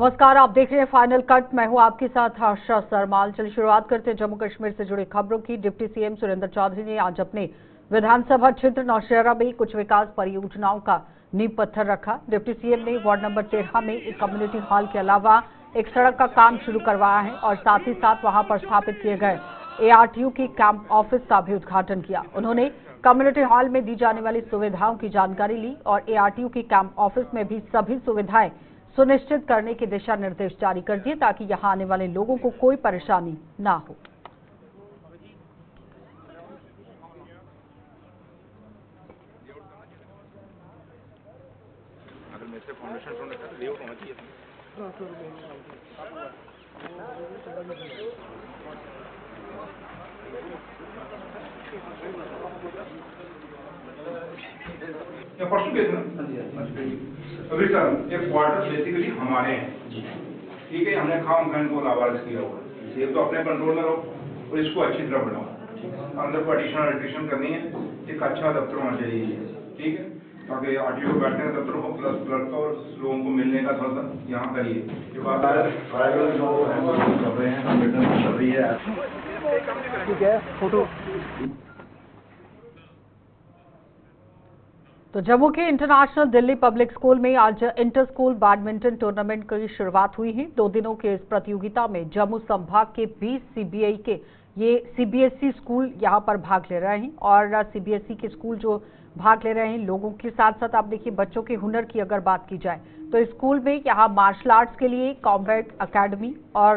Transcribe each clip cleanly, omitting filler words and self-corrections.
नमस्कार, आप देख रहे हैं फाइनल कट। मैं हूं आपके साथ आशा सरमाल। चलिए शुरुआत करते हैं जम्मू कश्मीर से जुड़ी खबरों की। डिप्टी सीएम सुरेंद्र चौधरी ने आज अपने विधानसभा क्षेत्र नौशहरा में कुछ विकास परियोजनाओं का नींव पत्थर रखा। डिप्टी सीएम ने वार्ड नंबर 13 में एक कम्युनिटी हॉल के अलावा एक सड़क का काम शुरू करवाया है और साथ ही साथ वहां पर स्थापित किए गए ARTU के कैंप ऑफिस का भी उद्घाटन किया। उन्होंने कम्युनिटी हॉल में दी जाने वाली सुविधाओं की जानकारी ली और ARTU के कैंप ऑफिस में भी सभी सुविधाएं सुनिश्चित करने के दिशा निर्देश जारी कर दिए ताकि यहां आने वाले लोगों को कोई परेशानी ना हो। परसों के अभी सर एक क्वार्टर बेसिकली हमारे हैं, ठीक है। हमने खाम खान को लावारिस किया हुआ है, ये तो अपने कंट्रोल में रहो और इसको अच्छी तरह बढ़ाओ। अंदर को एडिशन करनी है, एक अच्छा दफ्तर होना चाहिए, ठीक है, ताकि आरटीओ बैठने का दफ्तर हो प्लस क्लर्क और लोगों को मिलने का थोड़ा सा यहाँ करिए। ये बात ठीक है। फोटो तो जम्मू के इंटरनेशनल दिल्ली पब्लिक स्कूल में आज इंटर स्कूल बैडमिंटन टूर्नामेंट की शुरुआत हुई है। 2 दिनों के इस प्रतियोगिता में जम्मू संभाग के 20 CBSE स्कूल यहां पर भाग ले रहे हैं और CBSE के स्कूल जो भाग ले रहे हैं लोगों के साथ साथ आप देखिए बच्चों के हुनर की अगर बात की जाए तो इस स्कूल में यहां मार्शल आर्ट्स के लिए कॉम्बैट अकेडमी और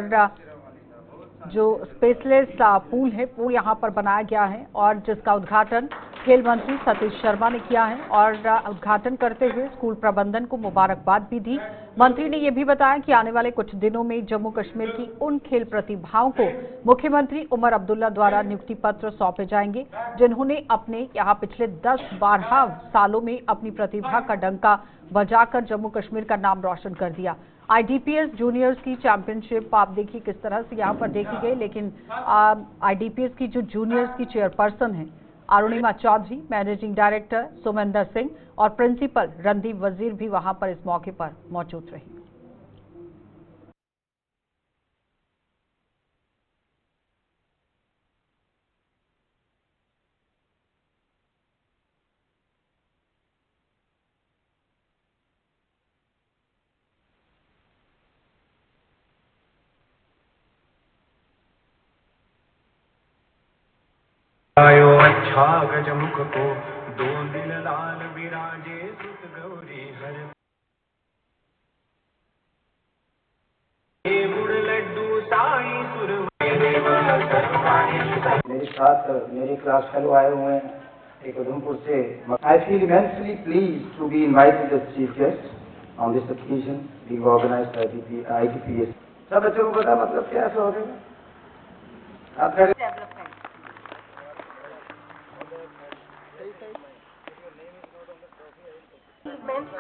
जो स्पेशलिस्ट पूल है वो यहां पर बनाया गया है और जिसका उद्घाटन खेल मंत्री सतीश शर्मा ने किया है और उद्घाटन करते हुए स्कूल प्रबंधन को मुबारकबाद भी दी। मंत्री ने यह भी बताया कि आने वाले कुछ दिनों में जम्मू कश्मीर की उन खेल प्रतिभाओं को मुख्यमंत्री उमर अब्दुल्ला द्वारा नियुक्ति पत्र सौंपे जाएंगे जिन्होंने अपने यहाँ पिछले 10-12 सालों में अपनी प्रतिभा का डंका बजाकर जम्मू कश्मीर का नाम रोशन कर दिया। IDPS जूनियर्स की चैंपियनशिप आप देखिए किस तरह से यहाँ पर देखी गई, लेकिन IDPS की जो जूनियर्स की चेयरपर्सन है अरुणिमा चौधरी, मैनेजिंग डायरेक्टर सुमेंदर सिंह और प्रिंसिपल रणदीप वजीर भी वहां पर इस मौके पर मौजूद रही। आयो अच्छा गजमुख को 2 दिल लाल विराजे सुत गौरी हर गुड़ लड्डू साई सुर। मेरे साथ मेरे क्लास फेलो आए हुए हैं एक उधमपुर से। I feel immensely pleased to be invited as chief guest on this occasion being organised by IDPS। सब बच्चों को पता मतलब क्या ऐसा हो रहा है आप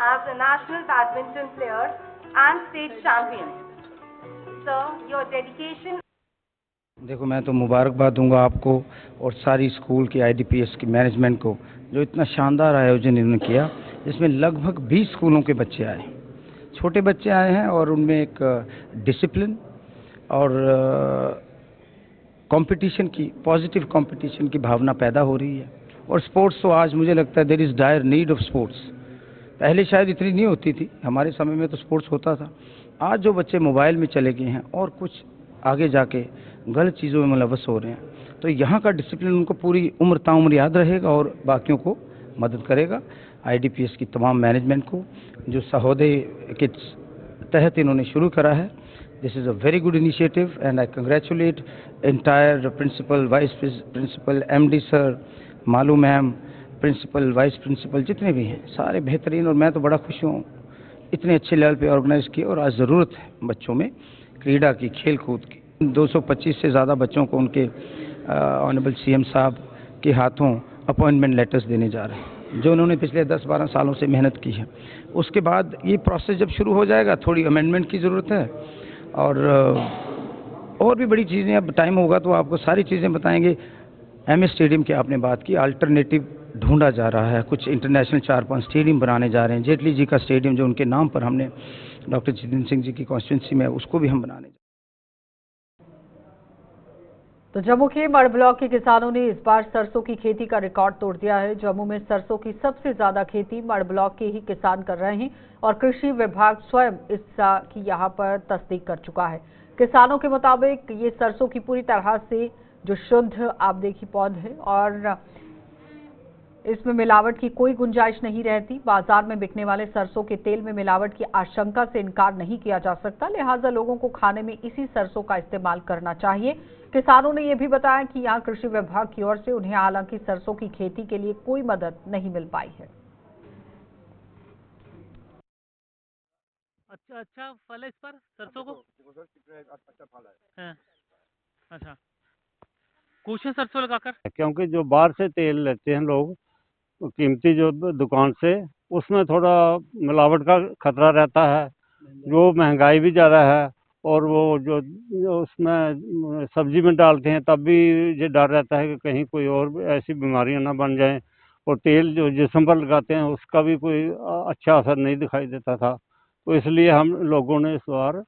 as a national badminton player and state champion. Sir, your dedication. देखो, मैं तो मुबारकबाद दूंगा आपको और सारी स्कूल की IDPS की मैनेजमेंट को जो इतना शानदार आयोजन इन्होंने किया, जिसमें लगभग 20 स्कूलों के बच्चे आए, छोटे बच्चे आए हैं और उनमें एक डिसिप्लिन और कंपटीशन की पॉजिटिव कंपटीशन की भावना पैदा हो रही है। और स्पोर्ट्स तो आज मुझे लगता है there is dire need of sports. पहले शायद इतनी नहीं होती थी, हमारे समय में तो स्पोर्ट्स होता था। आज जो बच्चे मोबाइल में चले गए हैं और कुछ आगे जाके गलत चीज़ों में मुलव्वस हो रहे हैं, तो यहाँ का डिसिप्लिन उनको पूरी उम्र ताउम्र याद रहेगा और बाकियों को मदद करेगा। IDPS की तमाम मैनेजमेंट को जो सहोदे के तहत इन्होंने शुरू करा है, this is a very good initiative and I congratulate entire principal, vice principal, MD sir, Malu ma'am, principal, vice principal जितने भी हैं सारे बेहतरीन। और मैं तो बड़ा खुश हूँ इतने अच्छे लेवल पे ऑर्गेनाइज किए। और आज ज़रूरत है बच्चों में क्रीड़ा की, खेल कूद की। 225 से ज़्यादा बच्चों को उनके ऑनरेबल CM साहब के हाथों अपॉइंटमेंट लेटर्स देने जा रहे हैं जो उन्होंने पिछले 10-12 सालों से मेहनत की है। उसके बाद ये प्रोसेस जब शुरू हो जाएगा थोड़ी अमेंडमेंट की ज़रूरत है और भी बड़ी चीज़ें। अब टाइम होगा तो आपको सारी चीज़ें बताएंगे। MS स्टेडियम की आपने बात की, अल्टरनेटिव ढूंढा जा रहा है। कुछ इंटरनेशनल 4-5 स्टेडियम बनाने जा रहे हैं। जेटली जी का स्टेडियम जो उनके नाम पर हमने डॉक्टर जितेंद्र सिंह जी की कॉन्स्टिट्यूंसी में, उसको भी हम बनाने। तो जम्मू के मड़ ब्लॉक के किसानों ने इस बार सरसों की खेती का रिकॉर्ड तोड़ दिया है। जम्मू में सरसों की सबसे ज्यादा खेती मड़ ब्लॉक के ही किसान कर रहे हैं और कृषि विभाग स्वयं इसकी यहां पर तस्दीक कर चुका है। किसानों के मुताबिक ये सरसों की पूरी तरह से जो शुद्ध आबदे की पौध है और इसमें मिलावट की कोई गुंजाइश नहीं रहती। बाजार में बिकने वाले सरसों के तेल में मिलावट की आशंका से इनकार नहीं किया जा सकता, लिहाजा लोगों को खाने में इसी सरसों का इस्तेमाल करना चाहिए। किसानों ने यह भी बताया कि यहां कृषि विभाग की ओर से उन्हें हालांकि सरसों की खेती के लिए कोई मदद नहीं मिल पाई है। अच्छा फल है इस पर सरसों को? अच्छा फल है। अच्छा, कुछ सरसों लगाकर, क्योंकि जो बाहर से तेल लेते हैं लोग कीमती जो दुकान से, उसमें थोड़ा मिलावट का खतरा रहता है। जो महंगाई भी ज़्यादा है और वो जो उसमें सब्जी में डालते हैं तब भी ये डर रहता है कि कहीं कोई और ऐसी बीमारियां ना बन जाएं। और तेल जो जिस्म पर लगाते हैं उसका भी कोई अच्छा असर नहीं दिखाई देता था। तो इसलिए हम लोगों ने इस बार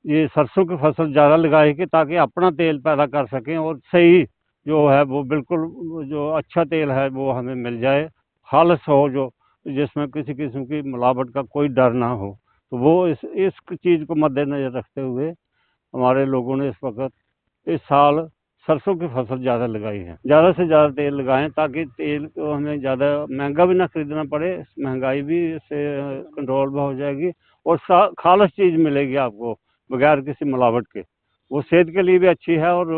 ये सरसों की फसल ज़्यादा लगाई कि ताकि अपना तेल पैदा कर सकें और सही जो है वो बिल्कुल जो अच्छा तेल है वो हमें मिल जाए, खालिस हो, जो जिसमें किसी किस्म की मिलावट का कोई डर ना हो। तो वो इस चीज़ को मद्देनजर रखते हुए हमारे लोगों ने इस वक्त इस साल सरसों की फसल ज़्यादा लगाई है। ज़्यादा से ज़्यादा तेल लगाएं ताकि तेल को हमें ज़्यादा महंगा भी ना खरीदना पड़े, महंगाई भी इससे कंट्रोल में हो जाएगी और खालिस चीज़ मिलेगी आपको बगैर किसी मिलावट के। वो सेहत के लिए भी अच्छी है और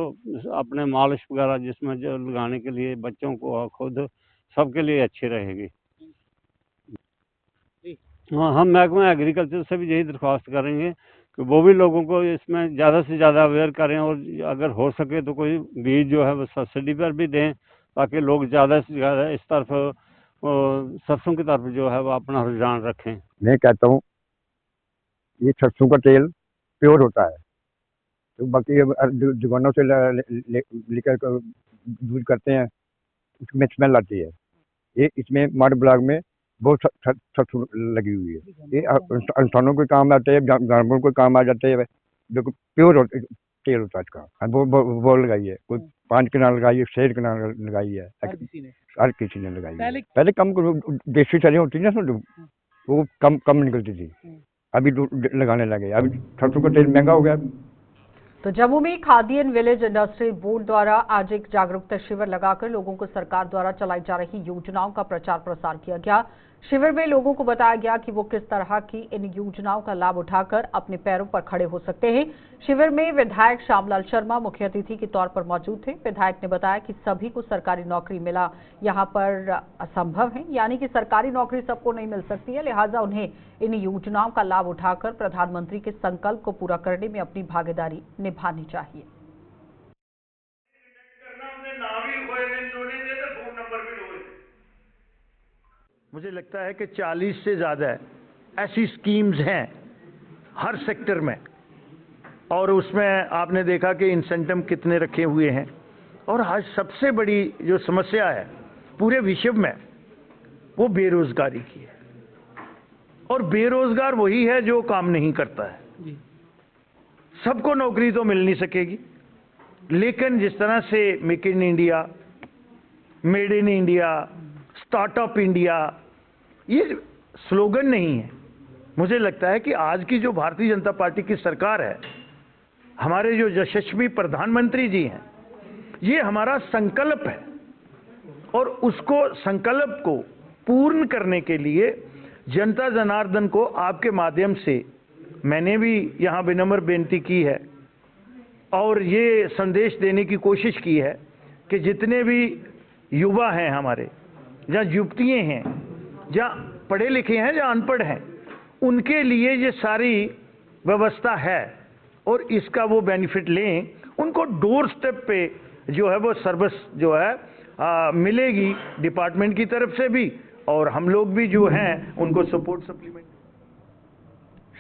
अपने मालिश वगैरह जिसमें जो लगाने के लिए बच्चों को और खुद सबके लिए अच्छी रहेगी। हाँ, हम महकमा एग्रीकल्चर से भी यही दरख्वास्त करेंगे कि वो भी लोगों को इसमें ज़्यादा से ज़्यादा अवेयर करें और अगर हो सके तो कोई बीज जो है वो सब्सिडी पर भी दें ताकि लोग ज़्यादा से ज़्यादा इस तरफ सरसों की तरफ जो है वो अपना रुझान रखें। मैं कहता हूँ ये सरसों का तेल प्योर होता है, तो बाकी दुकानों से लेकर यूज करते हैं उसमें स्मेल आती है। ये इसमें मड ब्लॉक में बहुत सरसों लगी हुई है। ये इंसानों के काम आते हैं, जानवरों के काम आ जाते हैं। जो प्योर तेल होता है इसका, वो लगाई है। कोई 5 कनाल लगाई है, 6 कनाल लगाई है, हर किसी ने लगाई है। पहले कम देसी चले होती ना वो कम निकलती थी, अभी लगाने लगे। अभी सरसों का तेल महंगा हो गया। तो जम्मू में khadi and village industry board द्वारा आज एक जागरूकता शिविर लगाकर लोगों को सरकार द्वारा चलाई जा रही योजनाओं का प्रचार प्रसार किया गया। शिविर में लोगों को बताया गया कि वो किस तरह की इन योजनाओं का लाभ उठाकर अपने पैरों पर खड़े हो सकते हैं। शिविर में विधायक श्यामलाल शर्मा मुख्य अतिथि के तौर पर मौजूद थे। विधायक ने बताया कि सभी को सरकारी नौकरी मिला यहाँ पर असंभव है, यानी कि सरकारी नौकरी सबको नहीं मिल सकती है, लिहाजा उन्हें इन योजनाओं का लाभ उठाकर प्रधानमंत्री के संकल्प को पूरा करने में अपनी भागीदारी निभानी चाहिए। मुझे लगता है कि 40 से ज़्यादा ऐसी स्कीम्स हैं हर सेक्टर में और उसमें आपने देखा कि इंसेंटिव कितने रखे हुए हैं। और आज सबसे बड़ी जो समस्या है पूरे विश्व में वो बेरोजगारी की है और बेरोजगार वही है जो काम नहीं करता है। सबको नौकरी तो मिल नहीं सकेगी, लेकिन जिस तरह से make in India, made in India, startup India, ये स्लोगन नहीं है। मुझे लगता है कि आज की जो भारतीय जनता पार्टी की सरकार है, हमारे जो यशस्वी प्रधानमंत्री जी हैं, ये हमारा संकल्प है और उसको संकल्प को पूर्ण करने के लिए जनता जनार्दन को आपके माध्यम से मैंने भी यहाँ विनम्र बेनती की है और ये संदेश देने की कोशिश की है कि जितने भी युवा हैं हमारे, जहाँ युवतियाँ हैं, जहाँ पढ़े लिखे हैं, जहाँ अनपढ़ हैं, उनके लिए ये सारी व्यवस्था है और इसका वो बेनिफिट लें। उनको डोर स्टेप पे जो है वो सर्विस जो है मिलेगी डिपार्टमेंट की तरफ से भी और हम लोग भी जो हैं उनको सपोर्ट सप्लीमेंट।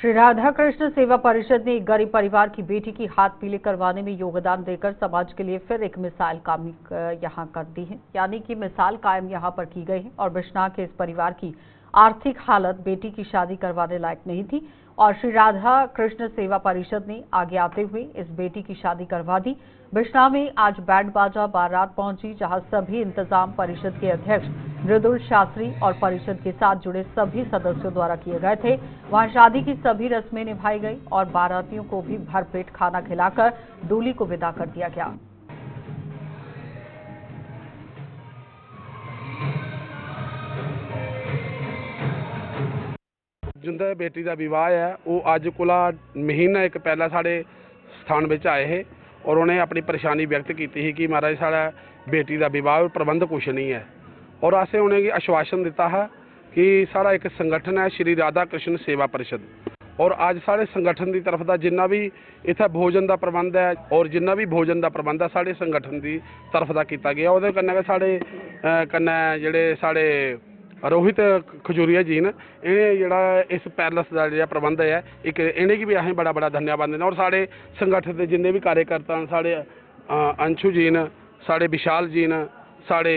श्री राधा कृष्ण सेवा परिषद ने एक गरीब परिवार की बेटी की हाथ पीले करवाने में योगदान देकर समाज के लिए फिर एक मिसाल कायम यहाँ कर दी है, यानी कि मिसाल कायम यहाँ पर की गई है। और बिश्नाह के इस परिवार की आर्थिक हालत बेटी की शादी करवाने लायक नहीं थी और श्री राधा कृष्ण सेवा परिषद ने आगे आते हुए इस बेटी की शादी करवा दी। बिश्नाह में आज बैंड बाजा बारात पहुंची, जहां सभी इंतजाम परिषद के अध्यक्ष मृदुल शास्त्री और परिषद के साथ जुड़े सभी सदस्यों द्वारा किए गए थे। वहां शादी की सभी रस्में निभाई गई और बारातियों को भी भरपेट खाना खिलाकर डोली को विदा कर दिया गया। जिंदा बेटी का विवाह है वो अज कोला महीना एक पहला साढ़े स्थान में आए हैं और उन्हें अपनी परेशानी व्यक्त की थी कि महाराज साढ़ा बेटी का विवाह प्रबंध कुछ नहीं है और असें उन्हें आश्वासन दिता है कि साढ़ा एक संगठन है श्री राधा कृष्ण सेवा परिषद और आज साढ़े संगठन की तरफ का जिन्ना भी इतना भोजन का प्रबंध है और जिन्ना भी भोजन का प्रबंध है साढ़े संगठन की तरफ का किया गया। उहदे कन्नै साढ़े कन्नै जिहड़े साढ़े रोहित खजूरिया जी ने इन्हें जड़ा इस पैलेस का जो प्रबंध है एक इन्हें की भी असें बड़ा बड़ा धन्यवाद देना और साढ़े संगठन के जिन्ने भी कार्यकर्ता हैं साढ़े अंशु जी ने साढ़े विशाल जी ने साढ़े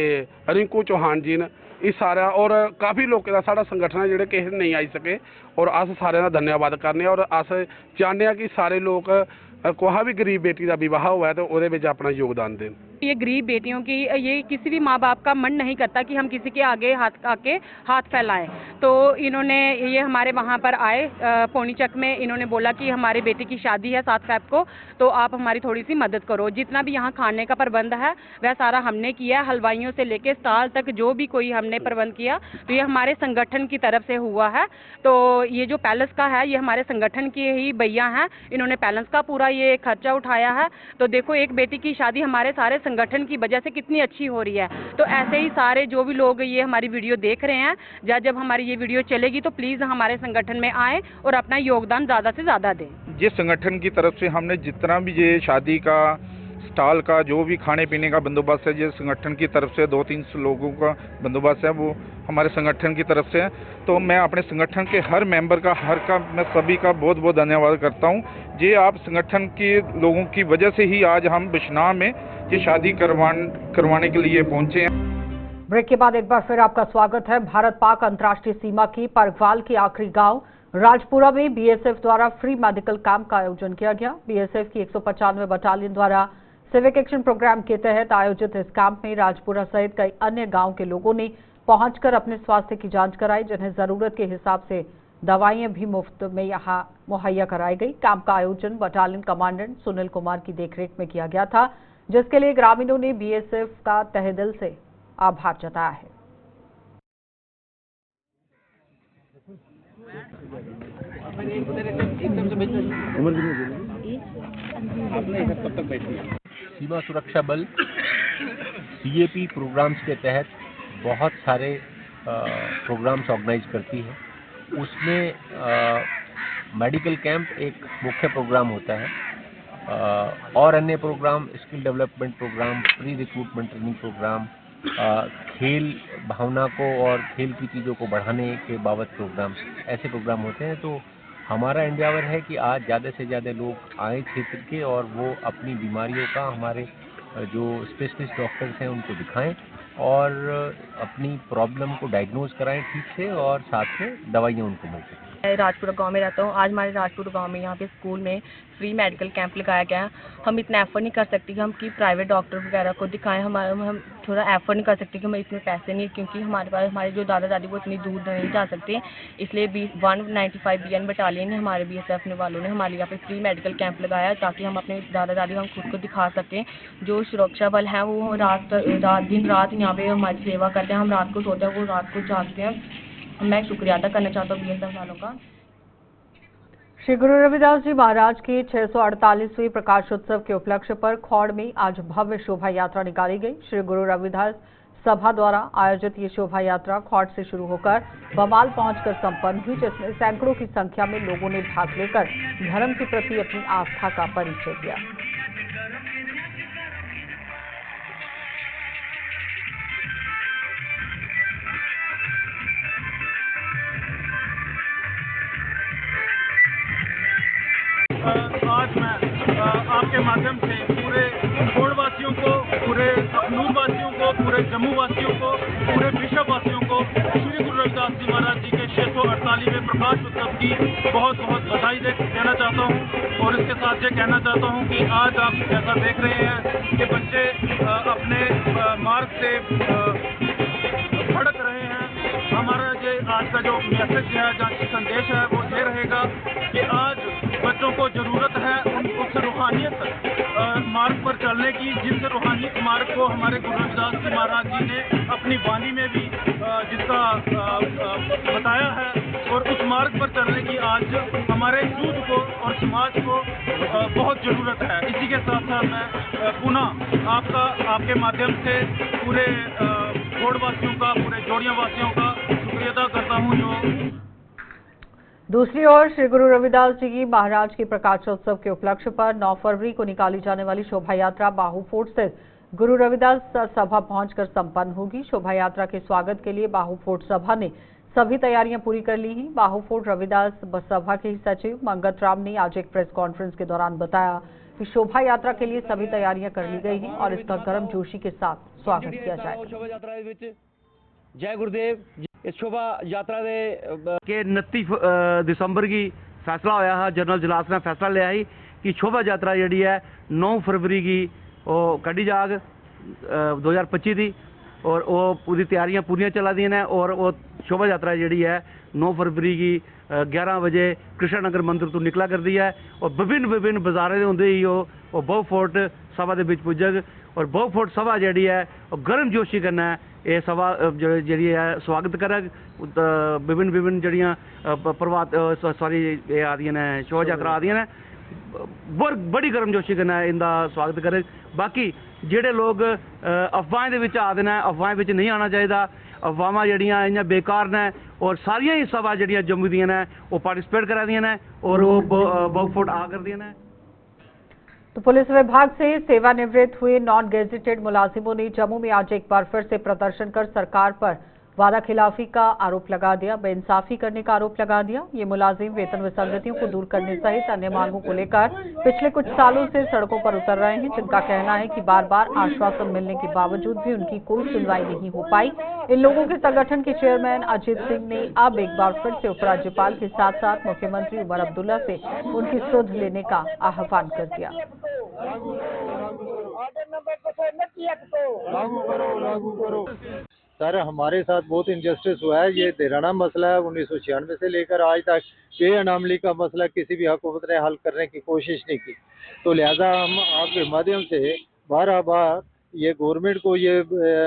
रिंकू चौहान जी ने इस सारा और काफ़ी लोगों का साढ़ा संगठन है जोड़े किसी नहीं आई सके और अस सारे का धन्यवाद करने और अस चाहते कि सारे लोग कोहा भी गरीब बेटी का विवाह हुआ है तो वो अपना योगदान दें। ये गरीब बेटियों की ये किसी भी माँ बाप का मन नहीं करता कि हम किसी के आगे हाथ फैलाएं, तो इन्होंने ये हमारे वहाँ पर आए पौनीचक में, इन्होंने बोला कि हमारी बेटी की शादी है 7 फ़रवरी को, तो आप हमारी थोड़ी सी मदद करो। जितना भी यहाँ खाने का प्रबंध है वह सारा हमने किया, हलवाइयों से लेके स्टॉल तक जो भी कोई हमने प्रबंध किया तो ये हमारे संगठन की तरफ से हुआ है। तो ये जो पैलेस का है ये हमारे संगठन के ही भैया हैं, इन्होंने पैलेस का पूरा ये खर्चा उठाया है। तो देखो एक बेटी की शादी हमारे सारे संगठन की वजह से कितनी अच्छी हो रही है। तो ऐसे ही सारे जो भी लोग ये हमारी वीडियो देख रहे हैं, जब हमारी ये वीडियो चलेगी तो प्लीज़ हमारे संगठन में आए और अपना योगदान ज़्यादा से ज़्यादा दें। ये संगठन की तरफ से हमने जितना भी ये शादी का स्टॉल का जो भी खाने पीने का बंदोबस्त है, ये संगठन की तरफ से 2-3 लोगों का बंदोबस्त है वो हमारे संगठन की तरफ से है। तो मैं अपने संगठन के हर मेंबर का मैं सभी का बहुत बहुत धन्यवाद करता हूँ। ये आप संगठन के लोगों की वजह से ही आज हम बिश्नाह में ये शादी करवाने के लिए पहुँचे हैं। ब्रेक के बाद एक बार फिर आपका स्वागत है। भारत पाक अंतर्राष्ट्रीय सीमा की परगवाल के आखिरी गांव राजपुरा में बीएसएफ द्वारा फ्री मेडिकल कैंप का आयोजन किया गया। बीएसएफ की 195 बटालियन द्वारा सिविक एक्शन प्रोग्राम के तहत आयोजित इस कैंप में राजपुरा सहित कई अन्य गांव के लोगों ने पहुंचकर अपने स्वास्थ्य की जांच कराई, जिन्हें जरूरत के हिसाब से दवाइयां भी मुफ्त में यहां मुहैया कराई गई। कैंप का आयोजन बटालियन कमांडेंट सुनील कुमार की देखरेख में किया गया था, जिसके लिए ग्रामीणों ने बीएसएफ का तहे दिल से आभार जताया है। सीमा सुरक्षा बल सीएपी प्रोग्राम्स के तहत बहुत सारे प्रोग्राम्स ऑर्गेनाइज करती है। उसमें मेडिकल कैंप एक मुख्य प्रोग्राम होता है और अन्य programme skill development programme, pre recruitment training programme, खेल भावना को और खेल की चीज़ों को बढ़ाने के बाबत प्रोग्राम, ऐसे प्रोग्राम होते हैं। तो हमारा एंडेवर है कि आज ज़्यादा से ज़्यादा लोग आए क्षेत्र के और वो अपनी बीमारियों का हमारे जो स्पेशलिस्ट डॉक्टर्स हैं उनको दिखाएं और अपनी प्रॉब्लम को डायग्नोज कराएं ठीक से और साथ में दवाइयाँ उनको मिल सकें। मैं राजपुरा गांव में रहता हूं। आज हमारे राजपुरा गांव में यहाँ पे स्कूल में फ्री मेडिकल कैंप लगाया गया है। हम इतना एफर्ट नहीं कर सकते कि हम कि प्राइवेट डॉक्टर वगैरह को दिखाएं। हम थोड़ा एफर्ट नहीं कर सकते कि हमें इतने पैसे नहीं, क्योंकि हमारे पास हमारे जो दादा दादी वो इतनी दूर नहीं जा सकते। इसलिए 195 BN बटालियन ने हमारे BSF वालों ने हमारे यहाँ पे फ्री मेडिकल कैंप लगाया ताकि हम अपने दादा दादी हम खुद को दिखा सकें। जो सुरक्षा बल हैं वो दिन रात यहाँ पे हमारी सेवा करते हैं। हम रात को सोते हैं, वो रात को जागते हैं। मैं शुक्रिया अदा करना चाहता हूँ BSF वालों का। श्री गुरु रविदास जी महाराज के 648वें प्रकाशोत्सव के उपलक्ष्य पर खौड़ में आज भव्य शोभा यात्रा निकाली गई। श्री गुरु रविदास सभा द्वारा आयोजित ये शोभा यात्रा खौड़ से शुरू होकर बमाल पहुंचकर संपन्न हुई, जिसमें सैकड़ों की संख्या में लोगों ने भाग लेकर धर्म के प्रति अपनी आस्था का परिचय दिया। के माध्यम से पूरे कोट वासियों को, पूरे अखनूर वासियों को, पूरे जम्मू वासियों को, पूरे विश्व वासियों को श्री गुरु रविदास जी महाराज जी के 648वें प्रकाश उत्सव की बहुत बहुत बधाई देना चाहता हूँ। और इसके साथ ये कहना चाहता हूँ कि आज आप जैसा देख रहे हैं कि बच्चे अपने मार्ग से भड़क रहे हैं। हमारा ये आज का जो मैसेज है, जो संदेश है, वो ये रहेगा कि आज बच्चों को ज़रूरत है उस रूहानियत मार्ग पर चलने की, जिस रूहानियत मार्ग को हमारे गुरु रविदास जी महाराज जी ने अपनी वाणी में भी जिसका बताया है। और उस मार्ग पर चलने की आज हमारे यूथ को और समाज को बहुत ज़रूरत है। इसी के साथ साथ मैं पुनः आपके माध्यम से पूरे कोट वासियों का, पूरे जोड़िया वासियों का शुक्रिया अदा करता हूँ। जो दूसरी ओर श्री गुरु रविदास जी की महाराज की प्रकाशोत्सव के उपलक्ष्य पर 9 फरवरी को निकाली जाने वाली शोभा यात्रा बाहू फोर्ट स्थित गुरु रविदास सभा पहुंचकर संपन्न होगी। शोभा यात्रा के स्वागत के लिए बाहू फोर्ट सभा ने सभी तैयारियां पूरी कर ली हैं। बाहू फोर्ट रविदास सभा के सचिव मंगत राम ने आज एक प्रेस कॉन्फ्रेंस के दौरान बताया कि शोभा यात्रा के लिए सभी तैयारियां कर ली गई हैं और इसका गर्मजोशी के साथ स्वागत किया जाएगा। शोभा यात्रा जय गुरुदेव। इस शोभा यात्रा के 29 दिसंबर की फैसला होया है, जनरल जलास ने फैसला लिया है कि शोभा यात्रा जी है 9 फरवरी की कड़ी जाग 2025 की और वो पूरी तैयारियां पूरी चला दी हैं। और वो शोभा यात्रा जी है 9 फरवरी की 11 बजे कृष्ण नगर मंदिर तो निकला कर दी है और विभिन्न बाजारों के होंगे ही वो बहु फोर्ट सभा के पुजग और बहु फोर्ट सभा जी है गर्म जोशी करना है। ये सभा जी है स्वागत करग विभिन्न जड़ियाँ प्रभात सॉरी ये आदि ने शोभा यात्रा आदि ने बड़ी गर्मजोशी करना है इनका स्वागत करे। बाकी जेडे लोग अफवाहें दे आते हैं अफवाहें नहीं आना चाहिए। अफवाह जड़ियाँ इं बेकार ने और सारिया ही सभा जड़ियाँ जम्मू दियाँ ने वो पार्टिसिपेट करा दी ने और वो बहु फोर्ट आ कर दी ने। तो पुलिस विभाग से सेवानिवृत्त हुए नॉन गेजेटेड मुलाजिमों ने जम्मू में आज एक बार फिर से प्रदर्शन कर सरकार पर वादा खिलाफी का आरोप लगा दिया, बेइंसाफी करने का आरोप लगा दिया। ये मुलाजिम वेतन विसंगतियों को दूर करने सहित अन्य मांगों को लेकर पिछले कुछ सालों से सड़कों पर उतर रहे हैं, जिनका कहना है कि बार बार आश्वासन मिलने के बावजूद भी उनकी कोई सुनवाई नहीं हो पाई। इन लोगों के संगठन के चेयरमैन अजीत सिंह ने अब एक बार फिर से उपराज्यपाल के साथ साथ मुख्यमंत्री उमर अब्दुल्ला से उनकी सुध लेने का आह्वान कर दिया। सर हमारे साथ बहुत इंजस्टिस हुआ है। ये देराना मसला है 1996 से लेकर आज तक ये अनामली का मसला किसी भी हुकूमत ने हल करने की कोशिश नहीं की। तो लिहाजा हम आपके माध्यम से बार ये गवर्नमेंट को ये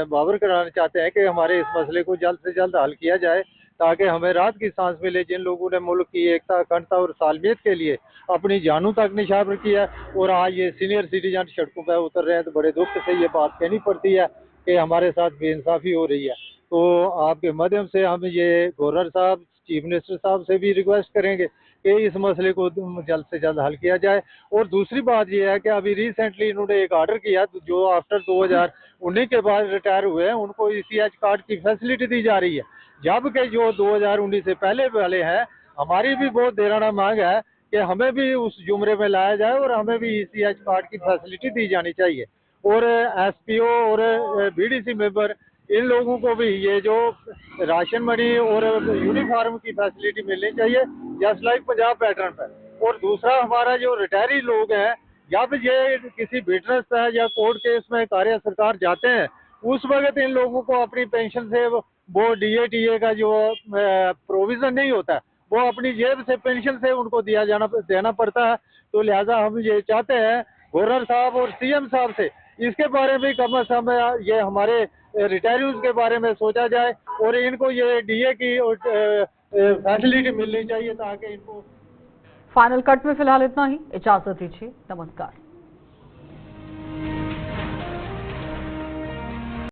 बावर कराना चाहते हैं कि हमारे इस मसले को जल्द से जल्द हल किया जाए ताकि हमें राहत की सांस मिले। जिन लोगों ने मुल्क की एकता, अखंडता और सालमियत के लिए अपनी जानों तक निशावर किया और आज ये सीनियर सिटीजन सड़कों पर उतर रहे हैं, तो बड़े दुख से ये बात कहनी पड़ती है कि हमारे साथ बेइंसाफी हो रही है। तो आपके माध्यम से हम ये गवर्नर साहब, चीफ मिनिस्टर साहब से भी रिक्वेस्ट करेंगे कि इस मसले को जल्द से जल्द हल किया जाए। और दूसरी बात यह है कि अभी रिसेंटली इन्होंने एक ऑर्डर किया जो आफ्टर 2019 के बाद रिटायर हुए हैं उनको ECH कार्ड की फैसिलिटी दी जा रही है, जबकि जो 2019 से पहले वाले हैं हमारी भी बहुत देराना मांग है कि हमें भी उस जुमरे में लाया जाए और हमें भी ECH कार्ड की फैसिलिटी दी जानी चाहिए। और SPO और BDC मेंबर इन लोगों को भी ये जो राशन मनी और यूनिफॉर्म की फैसिलिटी मिलनी चाहिए जस्ट लाइक पंजाब पैटर्न पर। और दूसरा हमारा जो रिटायरी लोग हैं जब ये किसी बिजनेस पर या कोर्ट केस में कार्य सरकार जाते हैं उस वक्त इन लोगों को अपनी पेंशन से वो DA का जो प्रोविजन नहीं होता वो अपनी जेब से पेंशन से उनको देना पड़ता है। तो लिहाजा हम ये चाहते हैं गवर्नर साहब और CM साहब से इसके बारे में कम से कम ये हमारे रिटायरीज के बारे में सोचा जाए और इनको ये DA की फैसिलिटी मिलनी चाहिए ताकि इनको। फाइनल कट में फिलहाल इतना ही, इजाजत दीजिए, नमस्कार।